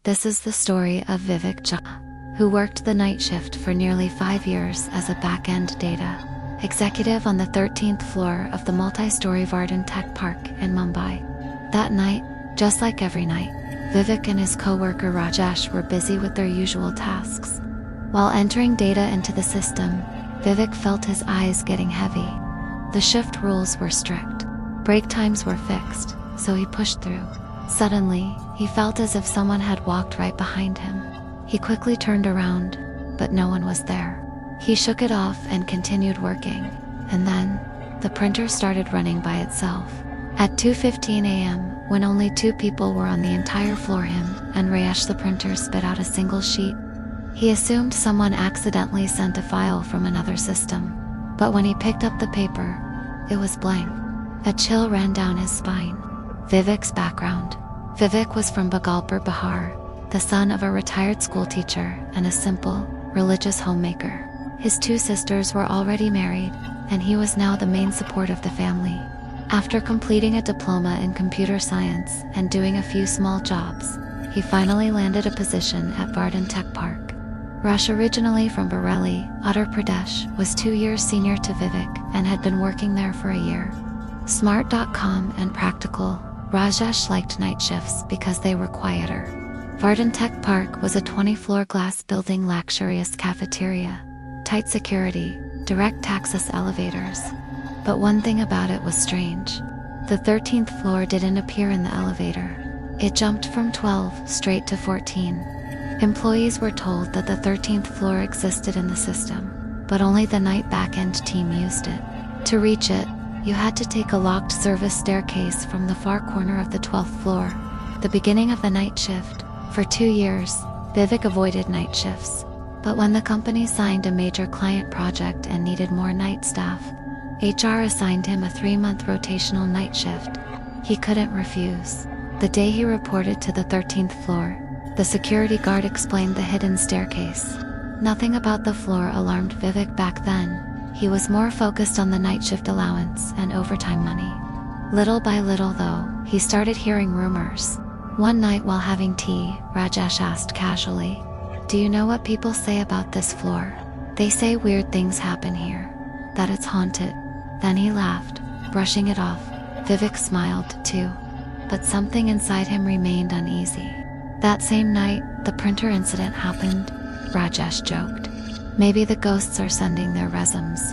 This is the story of Vivek Jha, who worked the night shift for nearly 5 years as a back-end data executive on the 13th floor of the multi-story Vardaan Tech Park in Mumbai. That night, just like every night, Vivek and his co-worker Rajesh were busy with their usual tasks. While entering data into the system, Vivek felt his eyes getting heavy. The shift rules were strict. Break times were fixed, so he pushed through. Suddenly, he felt as if someone had walked right behind him. He quickly turned around, but no one was there. He shook it off and continued working, and then, the printer started running by itself. At 2:15 a.m., when only 2 people were on the entire floor, him and Rajesh, the printer spit out a single sheet. He assumed someone accidentally sent a file from another system, but when he picked up the paper, it was blank. A chill ran down his spine. Vivek's background. Vivek was from Bhagalpur, Bihar, the son of a retired school teacher and a simple, religious homemaker. His 2 sisters were already married, and he was now the main support of the family. After completing a diploma in computer science and doing a few small jobs, he finally landed a position at Vardaan Tech Park. Rash, originally from Bareilly, Uttar Pradesh, was 2 years senior to Vivek and had been working there for a year. Smart, and practical, Rajesh liked night shifts because they were quieter. Vardaan Tech Park was a 20-floor glass building, luxurious cafeteria, tight security, direct access elevators. But one thing about it was strange. The 13th floor didn't appear in the elevator. It jumped from 12 straight to 14. Employees were told that the 13th floor existed in the system, but only the night back-end team used it. To reach it, you had to take a locked service staircase from the far corner of the 12th floor. The beginning of the night shift. For 2 years, Vivek avoided night shifts. But when the company signed a major client project and needed more night staff, HR assigned him a 3-month rotational night shift. He couldn't refuse. The day he reported to the 13th floor, the security guard explained the hidden staircase. Nothing about the floor alarmed Vivek back then. He was more focused on the night shift allowance and overtime money. Little by little, though, he started hearing rumors. One night while having tea, Rajesh asked casually, "Do you know what people say about this floor? They say weird things happen here, that it's haunted." Then he laughed, brushing it off. Vivek smiled too, but something inside him remained uneasy. That same night, the printer incident happened. Rajesh joked, "Maybe the ghosts are sending their resumes."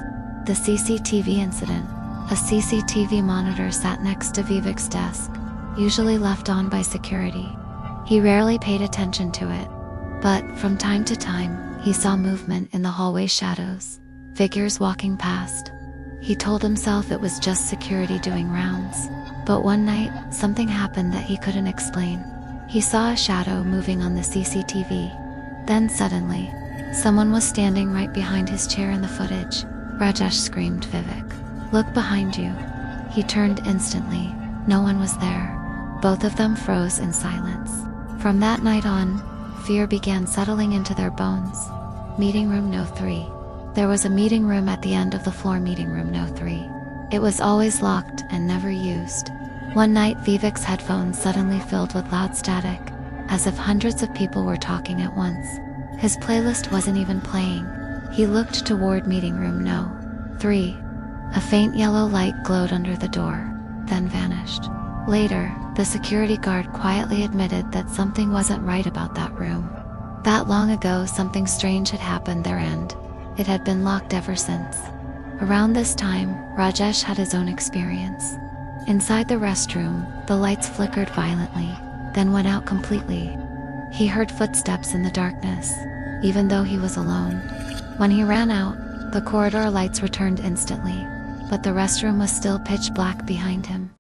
The CCTV incident. A CCTV monitor sat next to Vivek's desk, usually left on by security. He rarely paid attention to it, but from time to time, he saw movement in the hallway shadows, figures walking past. He told himself it was just security doing rounds. But one night, something happened that he couldn't explain. He saw a shadow moving on the CCTV. Then suddenly, someone was standing right behind his chair in the footage. Rajesh screamed, "Vivek, look behind you." He turned instantly. No one was there. Both of them froze in silence. From that night on, fear began settling into their bones. Meeting room No. 3. There was a meeting room at the end of the floor, meeting room No. 3. It was always locked and never used. One night, Vivek's headphones suddenly filled with loud static, as if hundreds of people were talking at once. His playlist wasn't even playing. He looked toward meeting room No. 3. A faint yellow light glowed under the door, then vanished. Later, the security guard quietly admitted that something wasn't right about that room. That long ago, something strange had happened there and it had been locked ever since. Around this time, Rajesh had his own experience. Inside the restroom, the lights flickered violently, then went out completely. He heard footsteps in the darkness, even though he was alone. When he ran out, the corridor lights returned instantly, but the restroom was still pitch black behind him.